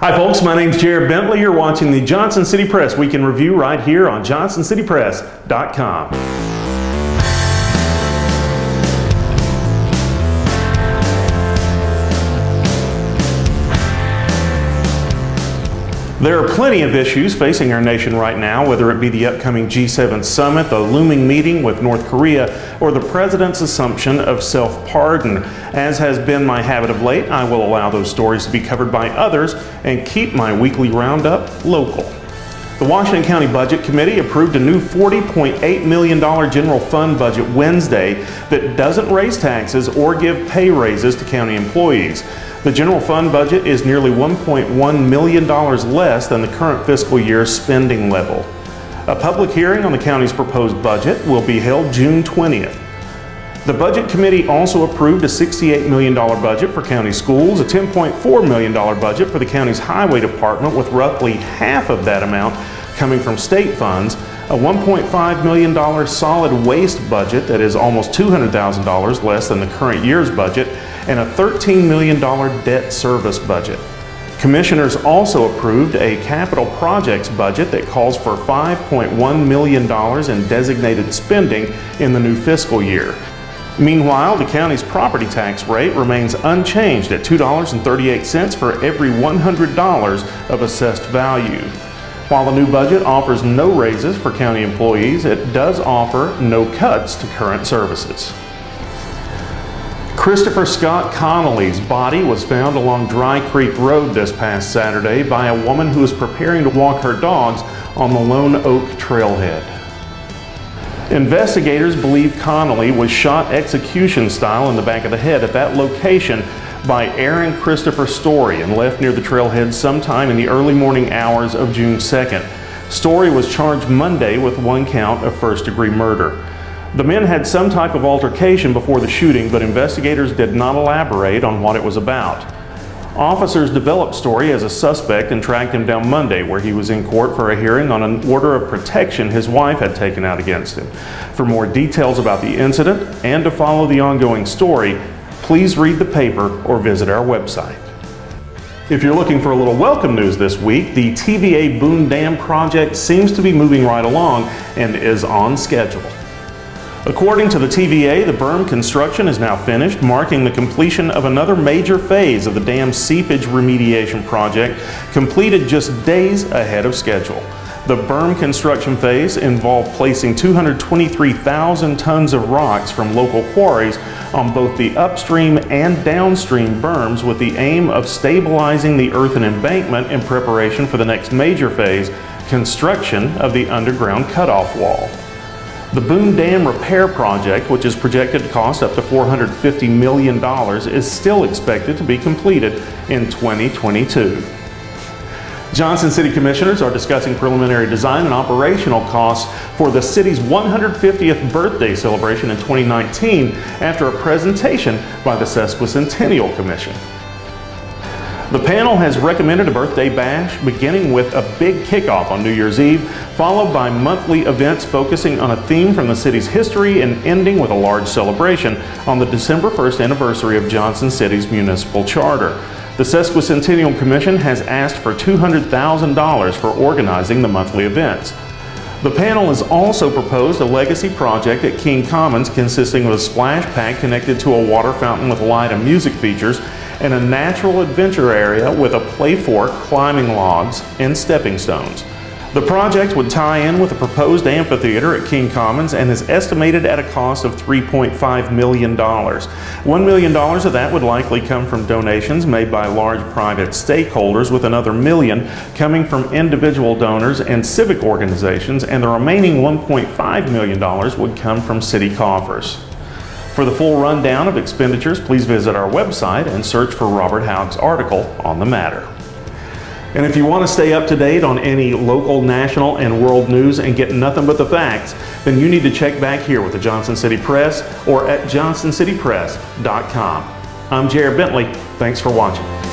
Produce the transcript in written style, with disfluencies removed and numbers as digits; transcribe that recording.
Hi folks, my name's Jared Bentley. You're watching the Johnson City Press Week in Review right here on JohnsonCityPress.com. There are plenty of issues facing our nation right now, whether it be the upcoming G7 summit, the looming meeting with North Korea, or the president's assumption of self-pardon. As has been my habit of late, I will allow those stories to be covered by others and keep my weekly roundup local. The Washington County Budget Committee approved a new $40.8 million general fund budget Wednesday that doesn't raise taxes or give pay raises to county employees. The general fund budget is nearly $1.1 million less than the current fiscal year's spending level. A public hearing on the county's proposed budget will be held June 20th. The Budget Committee also approved a $68 million budget for county schools, a $10.4 million budget for the county's highway department, with roughly half of that amount coming from state funds, a $1.5 million solid waste budget that is almost $200,000 less than the current year's budget, and a $13 million debt service budget. Commissioners also approved a capital projects budget that calls for $5.1 million in designated spending in the new fiscal year. Meanwhile, the county's property tax rate remains unchanged at $2.38 for every $100 of assessed value. While the new budget offers no raises for county employees, it does offer no cuts to current services. Christopher Scott Connolly's body was found along Dry Creek Road this past Saturday by a woman who was preparing to walk her dogs on the Lone Oak trailhead. Investigators believe Connolly was shot execution style in the back of the head at that location by Aaron Christopher Story and left near the trailhead sometime in the early morning hours of June 2nd. Story was charged Monday with one count of first-degree murder. The men had some type of altercation before the shooting, but investigators did not elaborate on what it was about. Officers developed Story as a suspect and tracked him down Monday, where he was in court for a hearing on an order of protection his wife had taken out against him. For more details about the incident and to follow the ongoing story, please read the paper or visit our website. If you're looking for a little welcome news this week, the TVA Boone Dam project seems to be moving right along and is on schedule. According to the TVA, the berm construction is now finished, marking the completion of another major phase of the dam's seepage remediation project, completed just days ahead of schedule. The berm construction phase involved placing 223,000 tons of rocks from local quarries on both the upstream and downstream berms, with the aim of stabilizing the earthen embankment in preparation for the next major phase, construction of the underground cutoff wall. The Boone Dam repair project, which is projected to cost up to $450 million, is still expected to be completed in 2022. Johnson City Commissioners are discussing preliminary design and operational costs for the city's 150th birthday celebration in 2019 after a presentation by the Sesquicentennial Commission. The panel has recommended a birthday bash beginning with a big kickoff on New Year's Eve, followed by monthly events focusing on a theme from the city's history and ending with a large celebration on the December 1st anniversary of Johnson City's municipal charter. The Sesquicentennial Commission has asked for $200,000 for organizing the monthly events. The panel has also proposed a legacy project at King Commons consisting of a splash pad connected to a water fountain with light and music features, and a natural adventure area with a play fort, climbing logs, and stepping stones. The project would tie in with a proposed amphitheater at King Commons and is estimated at a cost of $3.5 million. $1 million of that would likely come from donations made by large private stakeholders, with another $1 million coming from individual donors and civic organizations, and the remaining $1.5 million would come from city coffers. For the full rundown of expenditures, please visit our website and search for Robert Haug's article on the matter. And if you want to stay up to date on any local, national, and world news and get nothing but the facts, then you need to check back here with the Johnson City Press or at JohnsonCityPress.com. I'm Jared Bentley. Thanks for watching.